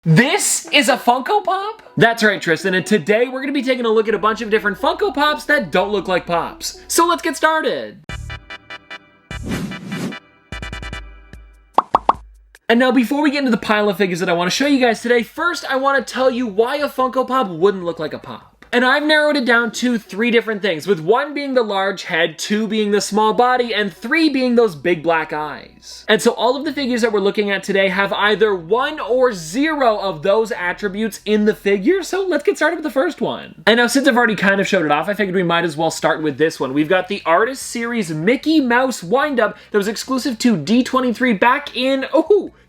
This is a Funko Pop? That's right, Tristan, and today we're going to be taking a look at a bunch of different Funko Pops that don't look like Pops. So let's get started! And now before we get into the pile of figures that I want to show you guys today, first I want to tell you why a Funko Pop wouldn't look like a Pop. And I've narrowed it down to 3 different things, with 1 being the large head, 2 being the small body, and 3 being those big black eyes. And so all of the figures that we're looking at today have either 1 or 0 of those attributes in the figure, so let's get started with the first one. And now since I've already kind of showed it off, I figured we might as well start with this one. We've got the Artist Series Mickey Mouse Windup that was exclusive to D23 back in,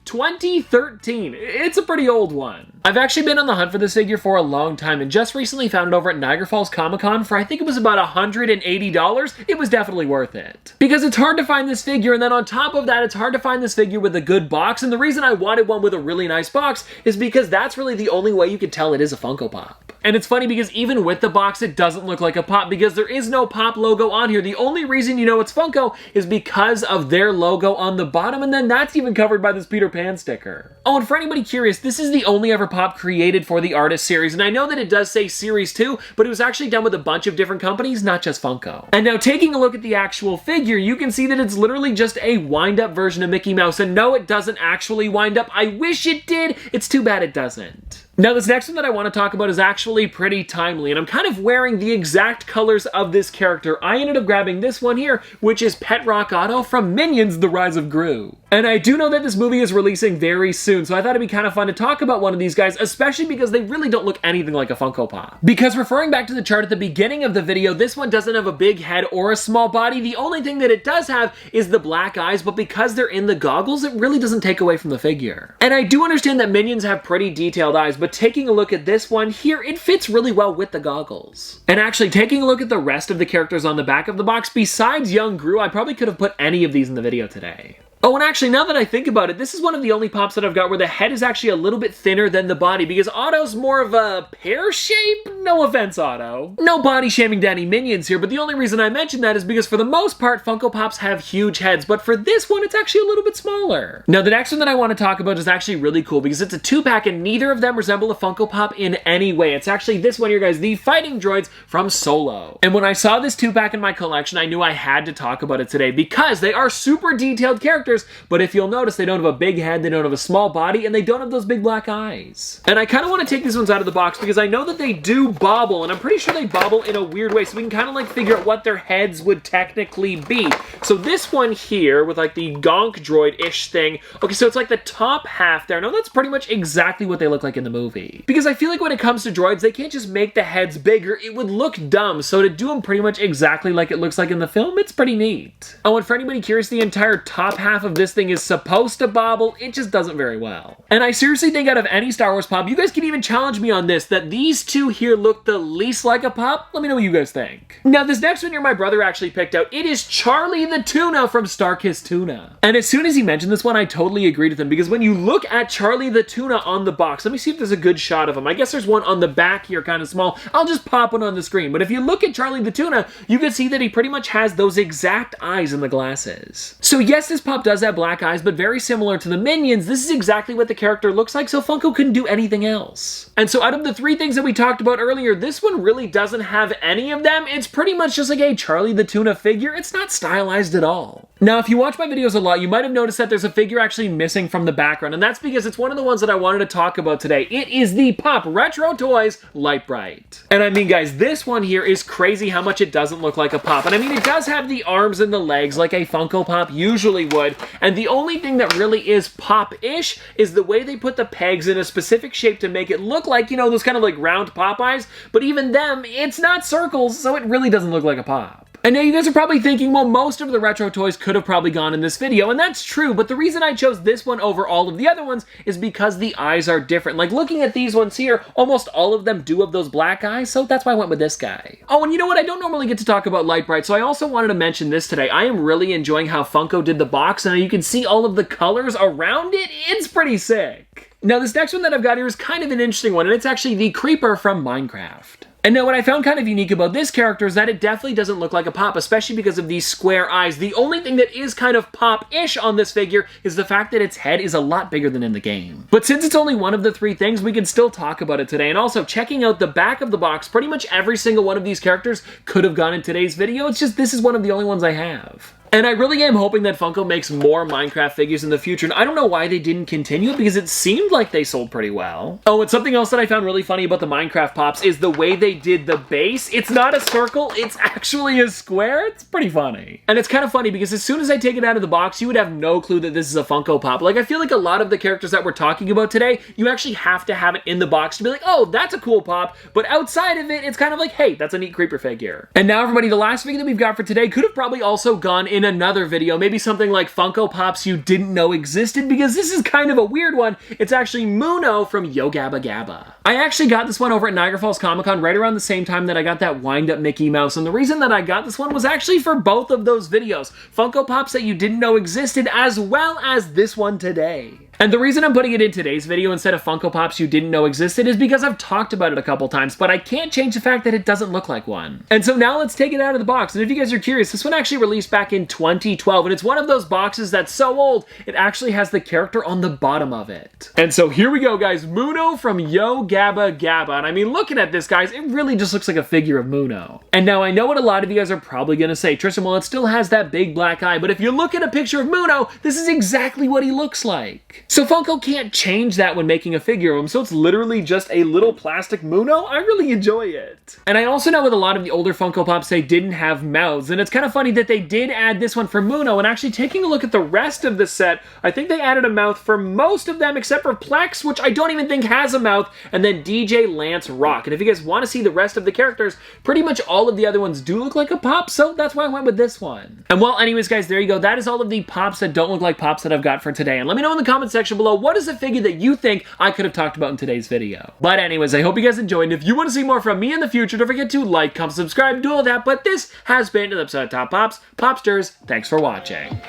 2013. It's a pretty old one. I've actually been on the hunt for this figure for a long time and just recently found it over at Niagara Falls Comic-Con for I think it was about $180. It was definitely worth it. Because it's hard to find this figure, and then on top of that, it's hard to find this figure with a good box, and the reason I wanted one with a really nice box is because that's really the only way you can tell it is a Funko Pop. And it's funny because even with the box, it doesn't look like a Pop because there is no Pop logo on here. The only reason you know it's Funko is because of their logo on the bottom, and then that's even covered by this Peter Pan sticker. Oh, and for anybody curious, this is the only ever Pop created for the Artist Series, and I know that it does say Series 2, but it was actually done with a bunch of different companies, not just Funko. And now taking a look at the actual figure, you can see that it's literally just a wind-up version of Mickey Mouse, and no, it doesn't actually wind up. I wish it did. It's too bad it doesn't. Now, this next one that I want to talk about is actually pretty timely, and I'm kind of wearing the exact colors of this character. I ended up grabbing this one here, which is Pet Rock Otto from Minions: The Rise of Gru. And I do know that this movie is releasing very soon, so I thought it'd be kind of fun to talk about one of these guys, especially because they really don't look anything like a Funko Pop. Because referring back to the chart at the beginning of the video, this one doesn't have a big head or a small body. The only thing that it does have is the black eyes, but because they're in the goggles, it really doesn't take away from the figure. And I do understand that Minions have pretty detailed eyes, but taking a look at this one here, it fits really well with the goggles. And actually, taking a look at the rest of the characters on the back of the box, besides young Gru, I probably could have put any of these in the video today. Oh, and actually, now that I think about it, this is one of the only Pops that I've got where the head is actually a little bit thinner than the body, because Otto's more of a pear shape? No offense, Otto. No body shaming to any Minions here, but the only reason I mention that is because for the most part, Funko Pops have huge heads, but for this one, it's actually a little bit smaller. Now, the next one that I want to talk about is actually really cool because it's a 2-pack and neither of them resemble a Funko Pop in any way. It's actually this one here, guys, the Fighting Droids from Solo. And when I saw this 2-pack in my collection, I knew I had to talk about it today because they are super detailed characters, but if you'll notice, they don't have a big head, they don't have a small body, and they don't have those big black eyes. And I kind of want to take these ones out of the box because I know that they do bobble, and I'm pretty sure they bobble in a weird way, so we can kind of like figure out what their heads would technically be. So this one here, with like the gonk droid-ish thing, okay, so it's like the top half there. No, that's pretty much exactly what they look like in the movie. Because I feel like when it comes to droids, they can't just make the heads bigger, it would look dumb, so to do them pretty much exactly like it looks like in the film, it's pretty neat. Oh, and for anybody curious, the entire top half of this thing is supposed to bobble, it just doesn't very well. And I seriously think out of any Star Wars Pop, you guys can even challenge me on this, that these two here look the least like a Pop. Let me know what you guys think. Now, this next one here my brother actually picked out. It is Charlie the Tuna from Starkist Tuna. And as soon as he mentioned this one, I totally agreed with him, because when you look at Charlie the Tuna on the box, let me see if there's a good shot of him. I guess there's one on the back here, kind of small. I'll just pop one on the screen. But if you look at Charlie the Tuna, you can see that he pretty much has those exact eyes in the glasses. So yes, this Pop does have black eyes, but very similar to the Minions, this is exactly what the character looks like, so Funko couldn't do anything else. And so out of the 3 things that we talked about earlier, this one really doesn't have any of them. It's pretty much just like a Charlie the Tuna figure. It's not stylized at all. Now, if you watch my videos a lot, you might have noticed that there's a figure actually missing from the background, and that's because it's one of the ones that I wanted to talk about today. It is the Pop Retro Toys Lite-Brite. And I mean, guys, this one here is crazy how much it doesn't look like a Pop. And I mean, it does have the arms and the legs like a Funko Pop usually would, and the only thing that really is Pop-ish is the way they put the pegs in a specific shape to make it look like, you know, those kind of like round Popeyes, but even them, it's not circles, so it really doesn't look like a Pop. And now you guys are probably thinking, well, most of the retro toys could have probably gone in this video, and that's true, but the reason I chose this one over all of the other ones is because the eyes are different. Like, looking at these ones here, almost all of them do have those black eyes, so that's why I went with this guy. Oh, and you know what? I don't normally get to talk about Lite-Brite, so I also wanted to mention this today. I am really enjoying how Funko did the box, and you can see all of the colors around it. It's pretty sick. Now, this next one that I've got here is kind of an interesting one, and it's actually the Creeper from Minecraft. And now what I found kind of unique about this character is that it definitely doesn't look like a Pop, especially because of these square eyes. The only thing that is kind of Pop-ish on this figure is the fact that its head is a lot bigger than in the game. But since it's only one of the three things, we can still talk about it today. And also, checking out the back of the box, pretty much every single one of these characters could have gone in today's video. It's just this is one of the only ones I have. And I really am hoping that Funko makes more Minecraft figures in the future, and I don't know why they didn't continue because it seemed like they sold pretty well. Oh, and something else that I found really funny about the Minecraft Pops is the way they did the base. It's not a circle, it's actually a square. It's pretty funny. And it's kind of funny because as soon as I take it out of the box, you would have no clue that this is a Funko Pop. Like, I feel like a lot of the characters that we're talking about today, you actually have to have it in the box to be like, oh, that's a cool Pop, but outside of it, it's kind of like, hey, that's a neat creeper figure. And now, everybody, the last figure that we've got for today could have probably also gone in another video, maybe something like Funko Pops you didn't know existed, because this is kind of a weird one. It's actually Muno from Yo Gabba Gabba. I actually got this one over at Niagara Falls Comic Con right around the same time that I got that Windup Mickey Mouse, and the reason that I got this one was actually for both of those videos. Funko Pops that you didn't know existed, as well as this one today. And the reason I'm putting it in today's video instead of Funko Pops you didn't know existed is because I've talked about it a couple times, but I can't change the fact that it doesn't look like one. And so now let's take it out of the box. And if you guys are curious, this one actually released back in 2012, and it's one of those boxes that's so old, it actually has the character on the bottom of it. And so here we go, guys. Muno from Yo Gabba Gabba. And I mean, looking at this, guys, it really just looks like a figure of Muno. And now I know what a lot of you guys are probably gonna say, Tristan, well, it still has that big black eye, but if you look at a picture of Muno, this is exactly what he looks like. So Funko can't change that when making a figure of him, so it's literally just a little plastic Muno. I really enjoy it. And I also know with a lot of the older Funko Pops, they didn't have mouths, and it's kind of funny that they did add this one for Muno, and actually taking a look at the rest of the set, I think they added a mouth for most of them except for Plex, which I don't even think has a mouth, and then DJ Lance Rock. And if you guys want to see the rest of the characters, pretty much all of the other ones do look like a Pop, so that's why I went with this one. And well, anyways, guys, there you go. That is all of the Pops that don't look like Pops that I've got for today. And let me know in the comment section below, what is a figure that you think I could have talked about in today's video? But anyways, I hope you guys enjoyed, and if you want to see more from me in the future, don't forget to like, comment, subscribe, do all that. But this has been an episode of Top Pops. Popsters, thanks for watching.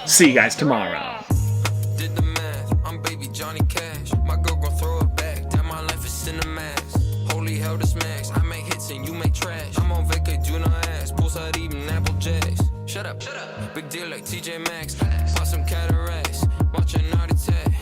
See you guys tomorrow. Did the math, I'm baby Johnny Cash. My girl gon' throw it back. Damn, my life is in the mask. Holy hell, this max. I make hits and you make trash. I'm on vacay, do not ask. Poolside eating Apple Jacks. Shut up. Big deal like TJ Maxx. Bought some Catharines. Watch a naughty tag.